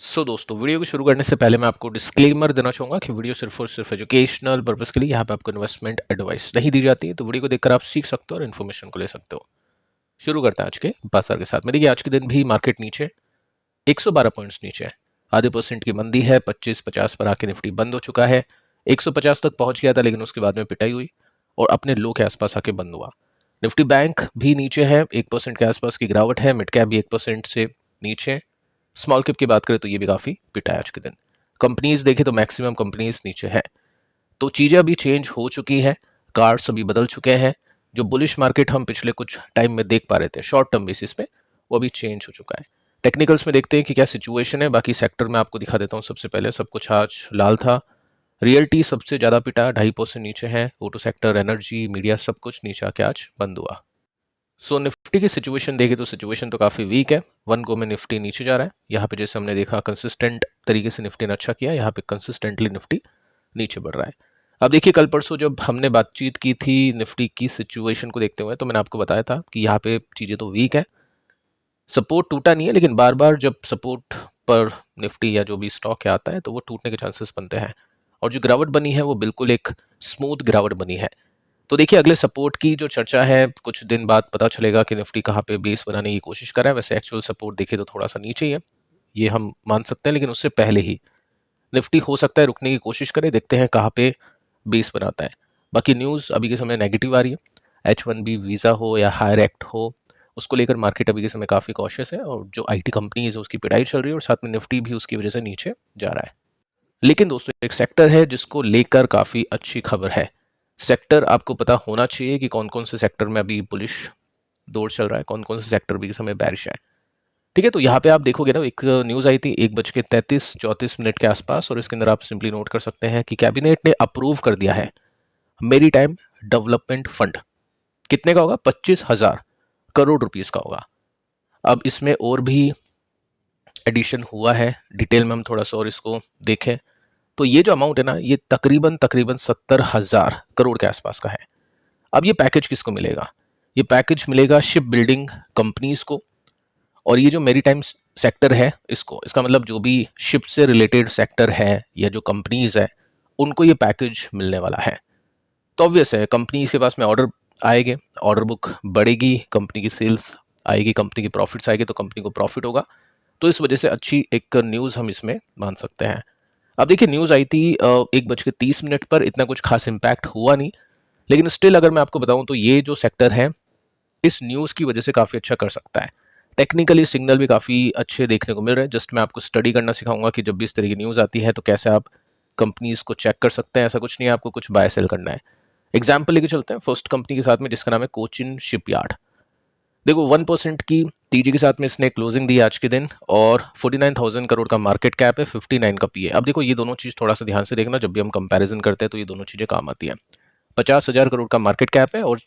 दोस्तों, वीडियो को शुरू करने से पहले मैं आपको डिस्क्लेमर देना चाहूँगा कि वीडियो सिर्फ और सिर्फ एजुकेशनल पर्पस के लिए यहाँ पे आपको इन्वेस्टमेंट एडवाइस नहीं दी जाती है। तो वीडियो को देखकर आप सीख सकते हो और इन्फॉर्मेशन को ले सकते हो। शुरू करते हैं आज के बाजार के साथ में। देखिए, आज के दिन भी मार्केट नीचे 112 पॉइंट्स नीचे है। आधे परसेंट की मंदी है। 25-50 पर आके निफ्टी बंद हो चुका है। 150 तक पहुंच गया था, लेकिन उसके बाद में पिटाई हुई और अपने लो के आसपास आके बंद हुआ। निफ्टी बैंक भी नीचे है, 1% के आसपास की गिरावट है। मिड कैप भी 1% से नीचे। स्मॉल कैप की बात करें तो ये भी काफी पिटा है आज के दिन। कंपनीज देखें तो मैक्सिमम कंपनीज नीचे है। तो चीजें अभी चेंज हो चुकी है, कार्ड्स अभी बदल चुके हैं। जो बुलिश मार्केट हम पिछले कुछ टाइम में देख पा रहे थे शॉर्ट टर्म बेसिस पे, वो अभी चेंज हो चुका है। टेक्निकल्स में देखते हैं कि क्या सिचुएशन है। बाकी सेक्टर में आपको दिखा देता हूँ। सबसे पहले सब कुछ आज लाल था। रियल्टी सबसे ज्यादा पिटा, 2.5% नीचे है। ऑटो सेक्टर, एनर्जी, मीडिया सब कुछ नीचे आके आज बंद हुआ। निफ्टी की सिचुएशन देखें तो सिचुएशन तो काफी वीक है। वन गो में निफ्टी नीचे जा रहा है। यहाँ पे जैसे हमने देखा कंसिस्टेंट तरीके से निफ्टी ने अच्छा किया, यहाँ पे कंसिस्टेंटली निफ्टी नीचे बढ़ रहा है। अब देखिए, कल परसों जब हमने बातचीत की थी निफ्टी की सिचुएशन को देखते हुए, तो मैंने आपको बताया था कि यहाँ पे चीजें तो वीक है। सपोर्ट टूटा नहीं है, लेकिन बार बार जब सपोर्ट पर निफ्टी या जो भी स्टॉक आता है तो वो टूटने के चांसेस बनते हैं। और जो गिरावट बनी है वो बिल्कुल एक स्मूथ गिरावट बनी है। तो देखिए, अगले सपोर्ट की जो चर्चा है, कुछ दिन बाद पता चलेगा कि निफ्टी कहाँ पे बेस बनाने की कोशिश कर रहा है। वैसे एक्चुअल सपोर्ट देखे तो थोड़ा सा नीचे ही है, ये हम मान सकते हैं, लेकिन उससे पहले ही निफ्टी हो सकता है रुकने की कोशिश करे। देखते हैं कहाँ पे बेस बनाता है। बाकी न्यूज़ अभी के समय नेगेटिव आ रही है। H1B वीज़ा हो या हायर एक्ट हो, उसको लेकर मार्केट अभी के समय काफ़ी कॉशियस है। और जो IT कंपनीज है उसकी पिटाई चल रही है और साथ में निफ्टी भी उसकी वजह से नीचे जा रहा है। लेकिन दोस्तों, एक सेक्टर है जिसको लेकर काफ़ी अच्छी खबर है। सेक्टर आपको पता होना चाहिए कि कौन कौन से सेक्टर में अभी बुलिश दौर चल रहा है, कौन कौन से सेक्टर भी इस समय बैरिश है। ठीक है, तो यहाँ पे आप देखोगे ना, एक न्यूज़ आई थी 1:33-34 के आसपास, और इसके अंदर आप सिंपली नोट कर सकते हैं कि कैबिनेट ने अप्रूव कर दिया है मेरी टाइम डेवलपमेंट फंड। कितने का होगा? 25,000 करोड़ रुपीस का होगा। अब इसमें और भी एडिशन हुआ है, डिटेल में हम थोड़ा सा और इसको देखें तो ये जो अमाउंट है ना, ये तकरीबन तकरीबन 70,000 करोड़ के आसपास का है। अब ये पैकेज किसको मिलेगा? ये पैकेज मिलेगा शिप बिल्डिंग कंपनीज को, और ये जो मेरीटाइम सेक्टर है इसको, इसका मतलब जो भी शिप से रिलेटेड सेक्टर है या जो कंपनीज है, उनको ये पैकेज मिलने वाला है। तो ऑब्वियस है, कंपनीज के पास में ऑर्डर आएंगे, ऑर्डर बुक बढ़ेगी, कंपनी की सेल्स आएगी, कंपनी की प्रॉफिट्स आएगी, तो कंपनी को प्रॉफिट होगा। तो इस वजह से अच्छी एक न्यूज़ हम इसमें मान सकते हैं। अब देखिए, न्यूज़ आई थी 1:30 पर, इतना कुछ खास इम्पैक्ट हुआ नहीं, लेकिन स्टिल अगर मैं आपको बताऊं तो ये जो सेक्टर है इस न्यूज़ की वजह से काफ़ी अच्छा कर सकता है। टेक्निकली सिग्नल भी काफ़ी अच्छे देखने को मिल रहे हैं। जस्ट मैं आपको स्टडी करना सिखाऊंगा कि जब भी इस तरह की न्यूज़ आती है तो कैसे आप कंपनीज को चेक कर सकते हैं। ऐसा कुछ नहीं है आपको कुछ बाय सेल करना है। एग्जाम्पल लेके चलते हैं फर्स्ट कंपनी के साथ में, जिसका नाम है कोचिन शिपयार्ड। देखो, 1% की तेजी के साथ में इसने क्लोजिंग दी आज के दिन, और 49,000 करोड़ का मार्केट कैप है, 59 का पीए। अब देखो, ये दोनों चीज़ थोड़ा सा ध्यान से देखना, जब भी हम कंपैरिजन करते हैं तो ये दोनों चीज़ें काम आती है। 50,000 करोड़ का मार्केट कैप है और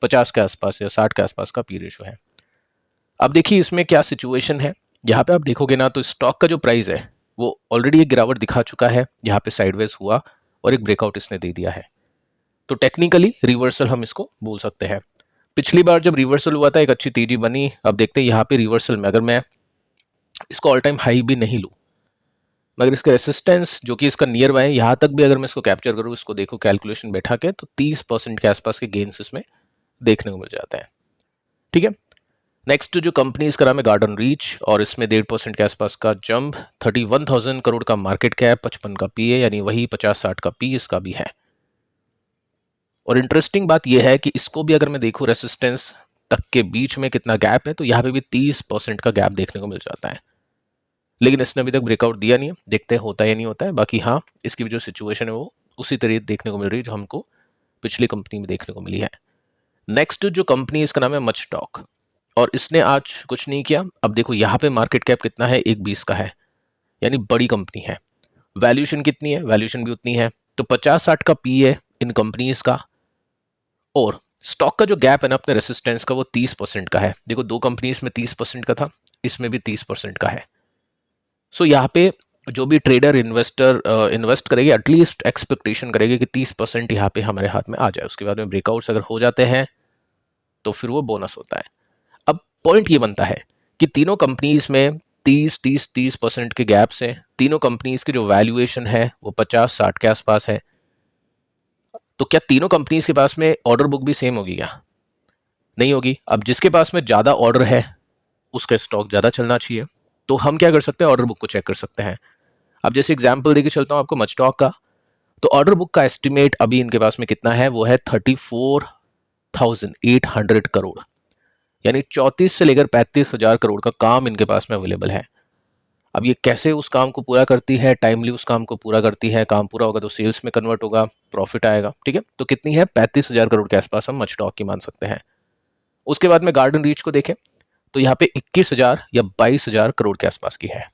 50 के आसपास या 60 के आसपास का पी रेशो है। अब देखिए इसमें क्या सिचुएशन है। यहाँ पे आप देखोगे ना, तो स्टॉक का जो प्राइस है वो ऑलरेडी एक गिरावट दिखा चुका है। यहाँ पे साइडवेज हुआ और एक ब्रेकआउट इसने दे दिया है। तो टेक्निकली रिवर्सल हम इसको बोल सकते हैं। पिछली बार जब रिवर्सल हुआ था एक अच्छी तेजी बनी। अब देखते हैं यहाँ पे रिवर्सल में अगर मैं इसको ऑल टाइम हाई भी नहीं लूँ, मगर इसका रेसिस्टेंस जो कि इसका नियर बाय है, यहाँ तक भी अगर मैं इसको कैप्चर करूँ, इसको देखो कैलकुलेशन बैठा के, तो 30% के आसपास के गेन्स इसमें देखने को मिल जाते हैं। ठीक है, नेक्स्ट जो कंपनी इसका नाम है गार्डन रीच, और इसमें 1.5% के आसपास का जंप, 31,000 करोड़ का मार्केट कैप, 55 का पीए, यानी वही 50-60 का पी इसका भी है। और इंटरेस्टिंग बात यह है कि इसको भी अगर मैं देखूं रेसिस्टेंस तक के बीच में कितना गैप है, तो यहाँ पे भी 30% का गैप देखने को मिल जाता है। लेकिन इसने अभी तक ब्रेकआउट दिया नहीं है, देखते हैं होता है या नहीं होता है। बाकी हाँ, इसकी भी जो सिचुएशन है वो उसी तरह देखने को मिल रही है जो हमको पिछली कंपनी में देखने को मिली है। नेक्स्ट जो कंपनी इसका नाम है मचडॉक, और इसने आज कुछ नहीं किया। अब देखो यहाँ पे मार्केट कैप कितना है, 1.20 का है, यानी बड़ी कंपनी है। वैल्यूएशन कितनी है? वैल्यूएशन भी उतनी है। तो 50-60 का पी है इन कंपनीज का, और स्टॉक का जो गैप है ना अपने रेसिस्टेंस का, वो 30% का है। देखो, दो कंपनीज में 30% का था, इसमें भी 30% का है। सो यहाँ पे जो भी ट्रेडर इन्वेस्टर इन्वेस्ट करेगी, एटलीस्ट एक्सपेक्टेशन करेगी कि 30% यहाँ पे हमारे हाथ में आ जाए। उसके बाद में ब्रेकआउट्स अगर हो जाते हैं तो फिर वो बोनस होता है। अब पॉइंट ये बनता है कि तीनों कंपनीज में 30% के गैप से तीनों कंपनीज की जो वैल्यूएशन है वो 50-60 के आसपास है। तो क्या तीनों कंपनीज के पास में ऑर्डर बुक भी सेम होगी क्या? नहीं होगी। अब जिसके पास में ज़्यादा ऑर्डर है उसका स्टॉक ज़्यादा चलना चाहिए। तो हम क्या कर सकते हैं, ऑर्डर बुक को चेक कर सकते हैं। अब जैसे एग्जाम्पल देके चलता हूँ आपको मचटॉक का, तो ऑर्डर बुक का एस्टिमेट अभी इनके पास में कितना है, वो है 34,800 करोड़, यानी 34 से लेकर 35,000 करोड़ का काम इनके पास में अवेलेबल है। अब ये कैसे उस काम को पूरा करती है, टाइमली उस काम को पूरा करती है, काम पूरा होगा तो सेल्स में कन्वर्ट होगा, प्रॉफिट आएगा। ठीक है, तो कितनी है, 35,000 करोड़ के आसपास हम मचटॉक की मान सकते हैं। उसके बाद में गार्डन रीच को देखें तो यहाँ पे 21,000 या 22,000 करोड़ के आसपास की है।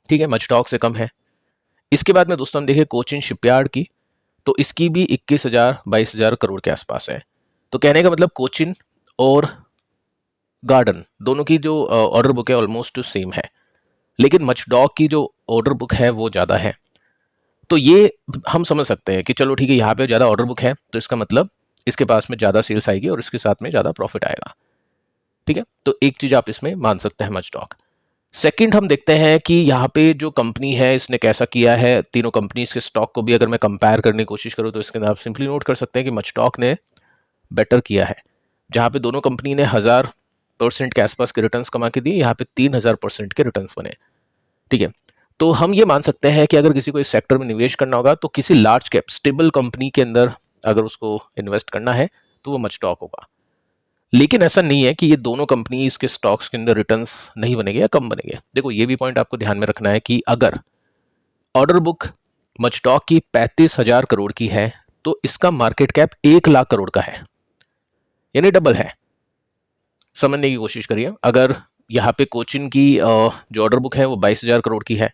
ठीक है, मचटॉक से कम है। इसके बाद में दोस्तों हम देखें कोचिन शिपयार्ड की, तो इसकी भी 21,000 22,000 करोड़ के आसपास है। तो कहने का मतलब कोचिन और गार्डन दोनों की जो ऑर्डर बुक है ऑलमोस्ट सेम है, लेकिन मचडॉक की जो ऑर्डर बुक है वो ज़्यादा है। तो ये हम समझ सकते हैं कि चलो ठीक है, यहाँ पे ज़्यादा ऑर्डर बुक है तो इसका मतलब इसके पास में ज़्यादा सेल्स आएगी और इसके साथ में ज़्यादा प्रॉफिट आएगा। ठीक है, तो एक चीज़ आप इसमें मान सकते हैं मचडॉक। सेकंड हम देखते हैं कि यहाँ पे जो कंपनी है इसने कैसा किया है। तीनों कंपनीज के स्टॉक को भी अगर मैं कंपेयर करने की कोशिश करूँ तो इसके अंदर आप सिंपली नोट कर सकते हैं कि मचडॉक ने बेटर किया है। जहाँ पे दोनों कंपनी ने 1000% के आसपास के रिटर्न्स कमा के दिए, यहाँ पे 3000% के रिटर्न्स बने। ठीक है, तो हम ये मान सकते हैं कि अगर किसी को इस सेक्टर में निवेश करना होगा तो किसी लार्ज कैप स्टेबल कंपनी के अंदर अगर उसको इन्वेस्ट करना है तो वो मचडॉक होगा। लेकिन ऐसा नहीं है कि ये दोनों कंपनीज के स्टॉक्स के अंदर रिटर्न्स नहीं बनेंगे या कम बनेंगे। देखो ये भी पॉइंट आपको ध्यान में रखना है कि अगर ऑर्डर बुक मचडॉक की 35,000 करोड़ की है तो इसका मार्केट कैप 1 लाख करोड़ का है, यानी डबल है। समझने की कोशिश करिए, अगर यहाँ पे कोचिन की जो ऑर्डर बुक है वो 22,000 करोड़ की है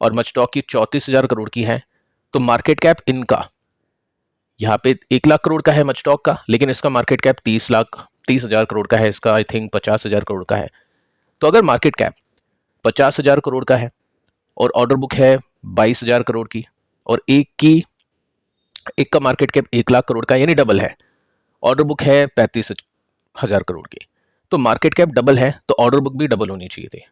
और मचडॉक की 34,000 करोड़ की है, तो मार्केट कैप इनका यहाँ पे 1 लाख करोड़ का है मचडॉक का, लेकिन इसका मार्केट कैप 30,000 करोड़ का है, इसका आई थिंक 50,000 करोड़ का है। तो अगर मार्केट कैप 50,000 करोड़ का है और ऑर्डर बुक है 22,000 करोड़ की और एक का मार्केट कैप 1 लाख करोड़ का, यानी डबल है, ऑर्डर बुक है 35,000 करोड़ की, तो मार्केट कैप डबल है तो ऑर्डर बुक भी डबल होनी चाहिए थी,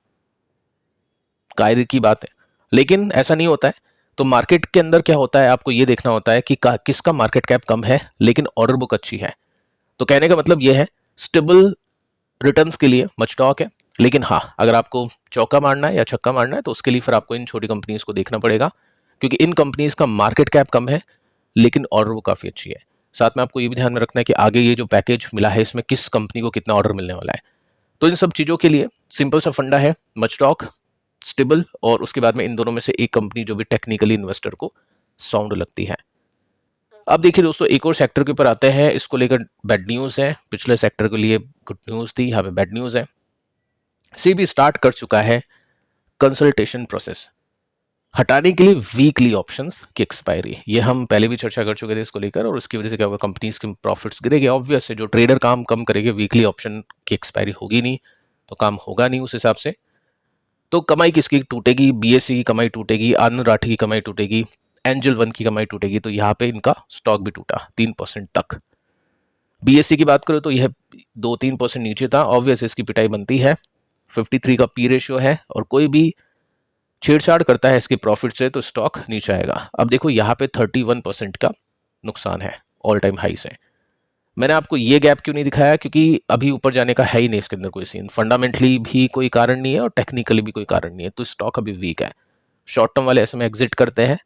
कायदे की बात है। लेकिन ऐसा नहीं होता है। तो मार्केट के अंदर क्या होता है, आपको ये देखना होता है कि किसका मार्केट कैप कम है लेकिन ऑर्डर बुक अच्छी है। तो कहने का मतलब ये है, स्टेबल रिटर्न्स के लिए मचडॉक है, लेकिन हाँ अगर आपको चौका मारना है या छक्का मारना है तो उसके लिए फिर आपको इन छोटी कंपनीज को देखना पड़ेगा, क्योंकि इन कंपनीज का मार्केट कैप कम है लेकिन ऑर्डर बुक काफ़ी अच्छी है। साथ में आपको ये भी ध्यान में रखना है कि आगे ये जो पैकेज मिला है इसमें किस कंपनी को कितना ऑर्डर मिलने वाला है। तो इन सब चीज़ों के लिए सिंपल सा फंडा है, मचडॉक स्टेबल, और उसके बाद में इन दोनों में से एक कंपनी जो भी टेक्निकली इन्वेस्टर को साउंड लगती है। अब देखिए दोस्तों, एक और सेक्टर के ऊपर आते हैं, इसको लेकर बैड न्यूज़ है। पिछले सेक्टर के लिए गुड न्यूज़ थी, यहाँ पे बैड न्यूज़ है। सेबी स्टार्ट कर चुका है कंसल्टेशन प्रोसेस हटाने के लिए वीकली ऑप्शंस की एक्सपायरी। ये हम पहले भी चर्चा कर चुके थे इसको लेकर, और उसकी वजह से क्या होगा, कंपनीज के प्रॉफिट्स गिरेंगे। ऑब्वियस है, जो ट्रेडर काम कम करेंगे, वीकली ऑप्शन की एक्सपायरी होगी नहीं तो काम होगा नहीं उस हिसाब से। तो कमाई किसकी टूटेगी, बीएससी की कमाई टूटेगी, आनंद राठी की कमाई टूटेगी, एंजल वन की कमाई टूटेगी। तो यहाँ पे इनका स्टॉक भी टूटा 3% तक। बीएससी की बात करो तो यह 2-3% नीचे था, ऑब्वियस इसकी पिटाई बनती है। 53 का पी रेशियो है और कोई भी छेड़छाड़ करता है इसके प्रॉफिट से तो स्टॉक नीचे आएगा। अब देखो यहाँ पे 31% का नुकसान है, ऑल टाइम हाई से। मैंने आपको ये गैप क्यों नहीं दिखाया, क्योंकि अभी ऊपर जाने का है ही नहीं इसके अंदर कोई सीन, फंडामेंटली भी कोई कारण नहीं है और टेक्निकली भी कोई कारण नहीं है, तो स्टॉक अभी वीक है। शॉर्ट टर्म वाले ऐसे में एग्जिट करते हैं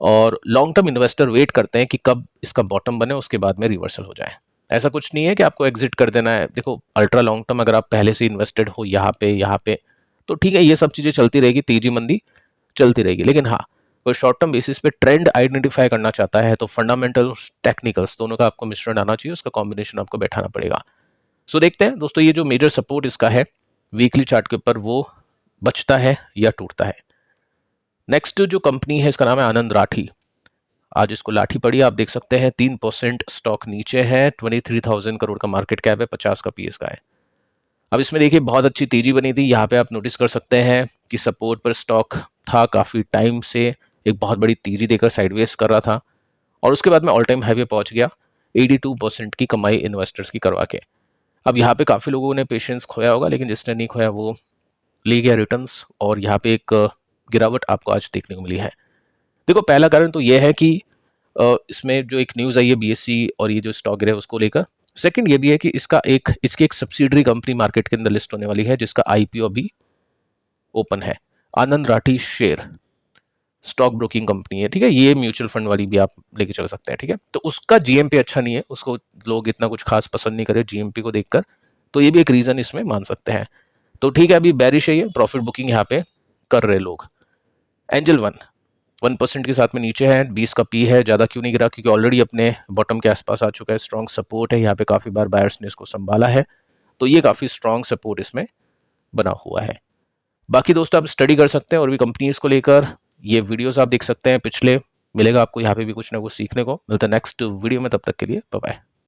और लॉन्ग टर्म इन्वेस्टर वेट करते हैं कि कब इसका बॉटम बने, उसके बाद में रिवर्सल हो जाए। ऐसा कुछ नहीं है कि आपको एग्जिट कर देना है। देखो अल्ट्रा लॉन्ग टर्म अगर आप पहले से इन्वेस्टेड हो यहाँ पे तो ठीक है, ये सब चीज़ें चलती रहेगी, तेजी मंदी चलती रहेगी। लेकिन हाँ, कोई शॉर्ट टर्म बेसिस पे ट्रेंड आइडेंटिफाई करना चाहता है तो फंडामेंटल टेक्निकल्स दोनों का आपको मिश्रण आना चाहिए, उसका कॉम्बिनेशन आपको बैठाना पड़ेगा। सो देखते हैं दोस्तों, ये जो मेजर सपोर्ट इसका है वीकली चार्ट के ऊपर, वो बचता है या टूटता है। नेक्स्ट जो कंपनी है इसका नाम है आनंद राठी। आज इसको लाठी पड़ी, आप देख सकते हैं 3% स्टॉक नीचे है, 23,000 करोड़ का मार्केट कैप है, 50 का पीएस का है। अब इसमें देखिए बहुत अच्छी तेजी बनी थी, यहाँ पे आप नोटिस कर सकते हैं कि सपोर्ट पर स्टॉक था काफ़ी टाइम से, एक बहुत बड़ी तेजी देकर साइडवेज कर रहा था और उसके बाद में ऑल टाइम हाई पे पहुंच गया 82% की कमाई इन्वेस्टर्स की करवा के। अब यहाँ पे काफ़ी लोगों ने पेशेंस खोया होगा, लेकिन जिसने नहीं खोया वो ले गया रिटर्न्स और यहाँ पे एक गिरावट आपको आज देखने को मिली है। देखो पहला कारण तो ये है कि इसमें जो एक न्यूज़ आई है बीएसई और ये जो स्टॉक गिरा है उसको लेकर। सेकंड ये भी है कि इसकी एक सब्सिडरी कंपनी मार्केट के अंदर लिस्ट होने वाली है जिसका आईपीओ अभी ओपन है। Anand Rathi share stock broking company है, ठीक है, ये म्यूचुअल फंड वाली भी आप लेके चल सकते हैं, ठीक है। तो उसका जीएमपी अच्छा नहीं है, उसको लोग इतना कुछ खास पसंद नहीं करे जीएमपी को देखकर, तो ये भी एक रीजन इसमें मान सकते हैं। तो ठीक है, अभी बैरिश है, ये प्रॉफिट बुकिंग यहाँ पे कर रहे लोग। एंजल 1% के साथ में नीचे है, 20 का पी है, ज़्यादा क्यों नहीं गिरा, क्योंकि ऑलरेडी अपने बॉटम के आसपास आ चुका है, स्ट्रॉन्ग सपोर्ट है यहाँ पे, काफ़ी बार बायर्स ने इसको संभाला है, तो ये काफ़ी स्ट्रॉन्ग सपोर्ट इसमें बना हुआ है। बाकी दोस्तों आप स्टडी कर सकते हैं और भी कंपनीज को लेकर, ये वीडियोस आप देख सकते हैं पिछले, मिलेगा आपको यहाँ पे भी कुछ ना कुछ सीखने को। मिलता है नेक्स्ट वीडियो में, तब तक के लिए बाय बाय।